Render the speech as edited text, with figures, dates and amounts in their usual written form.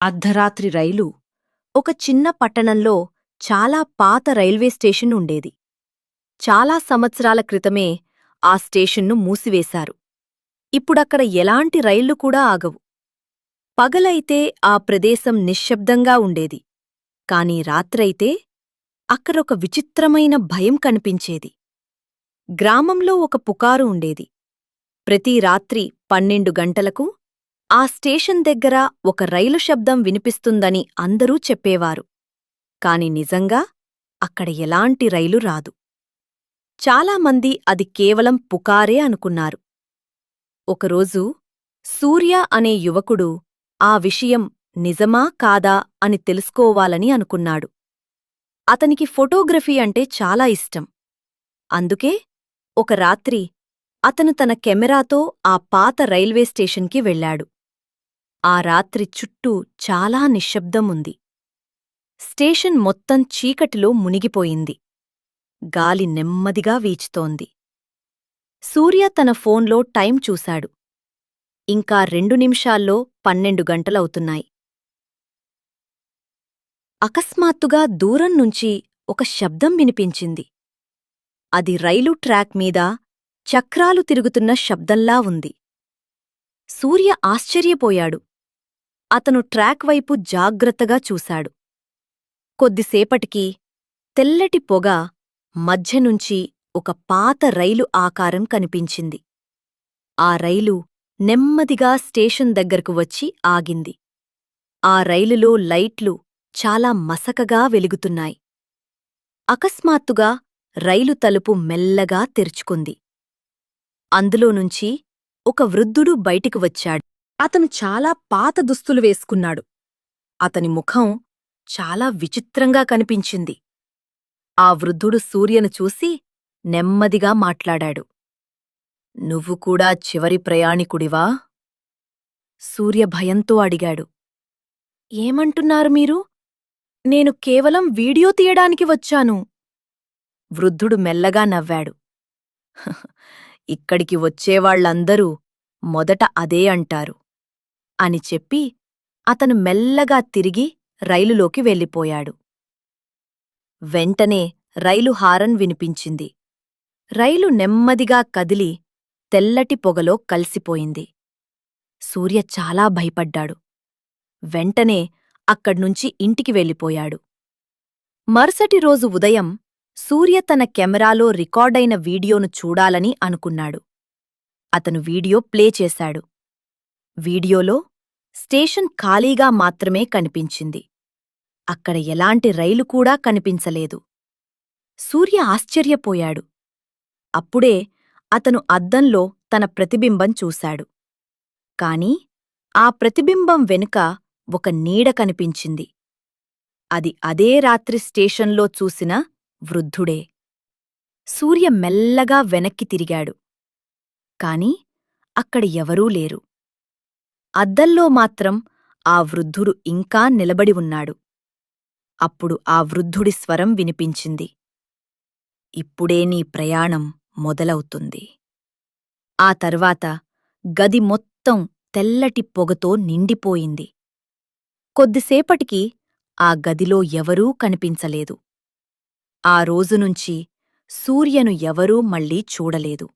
అర్ధరాత్రి రైలు ఒక చిన్న పట్టణంలో చాలా పాత రైల్వే స్టేషన్ ఉండేది. చాలా సంవత్సరాల క్రితమే ఆ స్టేషన్ను మూసివేశారు. ఇప్పుడక్కడ ఎలాంటి రైళ్లు కూడా ఆగవు. పగలైతే ఆ ప్రదేశం నిశ్శబ్దంగా ఉండేది. కాని రాత్రైతే అక్కడొక విచిత్రమైన భయం కనిపించేది. గ్రామంలో ఒక పుకారు ఉండేది. ప్రతి రాత్రి 12 గంటలకు ఆ స్టేషన్ దగ్గర ఒక రైలు శబ్దం వినిపిస్తుందని అందరూ చెప్పేవారు. కాని నిజంగా అక్కడ ఎలాంటి రైలు రాదు. చాలామంది అది కేవలం పుకారే అనుకున్నారు. ఒకరోజు సూర్య అనే యువకుడు ఆ విషయం నిజమా కాదా అని తెలుసుకోవాలని అనుకున్నాడు. అతనికి ఫోటోగ్రఫీ అంటే చాలా ఇష్టం. అందుకే ఒక రాత్రి అతను తన కెమెరాతో ఆ పాత రైల్వే స్టేషన్కి వెళ్ళాడు. ఆ రాత్రి చుట్టూ చాలా నిశ్శబ్దం ఉంది. స్టేషన్ మొత్తం చీకటిలో మునిగిపోయింది. గాలి నెమ్మదిగా వీచుతోంది. సూర్య తన ఫోన్లో టైం చూశాడు. ఇంకా 2 నిమిషాల్లో 12 గంటలవుతున్నాయి. అకస్మాత్తుగా దూరం నుంచి ఒక శబ్దం వినిపించింది. అది రైలు ట్రాక్ మీద చక్రాలు తిరుగుతున్న శబ్దంలా ఉంది. సూర్య ఆశ్చర్యపోయాడు. అతను ట్రాక్ వైపు జాగ్రత్తగా చూశాడు. కొద్దిసేపటికి తెల్లటి పొగ మధ్యనుంచి ఒక పాత రైలు ఆకారం కనిపించింది. ఆ రైలు నెమ్మదిగా స్టేషన్ దగ్గరకు వచ్చి ఆగింది. ఆ రైలులో లైట్లు చాలా మసకగా వెలుగుతున్నాయి. అకస్మాత్తుగా రైలు తలుపు మెల్లగా తెరుచుకుంది. అందులోనుంచి ఒక వృద్ధుడు బయటికి వచ్చాడు. అతను చాలా పాత దుస్తులు వేసుకున్నాడు. అతని ముఖం చాలా విచిత్రంగా కనిపించింది. ఆ వృద్ధుడు సూర్యను చూసి నెమ్మదిగా మాట్లాడాడు. "నువ్వు కూడా చివరి ప్రయాణికుడివా?" సూర్య భయంతో అడిగాడు. "ఏమంటున్నారు మీరు? నేను కేవలం వీడియో తీయడానికి వచ్చాను." వృద్ధుడు మెల్లగా నవ్వాడు. "ఇక్కడికి వచ్చేవాళ్లందరూ మొదట అదే అంటారు" అని చెప్పి అతను మెల్లగా తిరిగి రైలులోకి వెళ్ళిపోయాడు. వెంటనే రైలు హారన్ వినిపించింది. రైలు నెమ్మదిగా కదిలి తెల్లటి పొగలో కలిసిపోయింది. సూర్య చాలా భయపడ్డాడు. వెంటనే అక్కడ్నుంచి ఇంటికి వెళ్ళిపోయాడు. మరుసటి రోజు ఉదయం సూర్య తన కెమెరాలో రికార్డైన వీడియోను చూడాలని అనుకున్నాడు. అతను వీడియో ప్లే చేశాడు. వీడియోలో స్టేషన్ ఖాళీగా మాత్రమే కనిపించింది. అక్కడ ఎలాంటి రైలు కూడా కనిపించలేదు. సూర్య ఆశ్చర్యపోయాడు. అప్పుడే అతను అద్దంలో తన ప్రతిబింబం చూశాడు. కాని ఆ ప్రతిబింబం వెనుక ఒక నీడ కనిపించింది. అది అదే రాత్రి స్టేషన్లో చూసిన వృద్ధుడే. సూర్య మెల్లగా వెనక్కి తిరిగాడు. కాని అక్కడ ఎవరూ లేరు. అద్దంలో మాత్రం ఆ వృద్ధుడు ఇంకా నిలబడి ఉన్నాడు. అప్పుడు ఆ వృద్ధుడి స్వరం వినిపించింది. "ఇప్పుడే నీ ప్రయాణం మొదలవుతుంది." ఆ తర్వాత గది మొత్తం తెల్లటి పొగతో నిండిపోయింది. కొద్దిసేపటికి ఆ గదిలో ఎవరూ కనిపించలేదు. ఆ రోజునుంచి సూర్యను ఎవరూ మళ్ళీ చూడలేదు.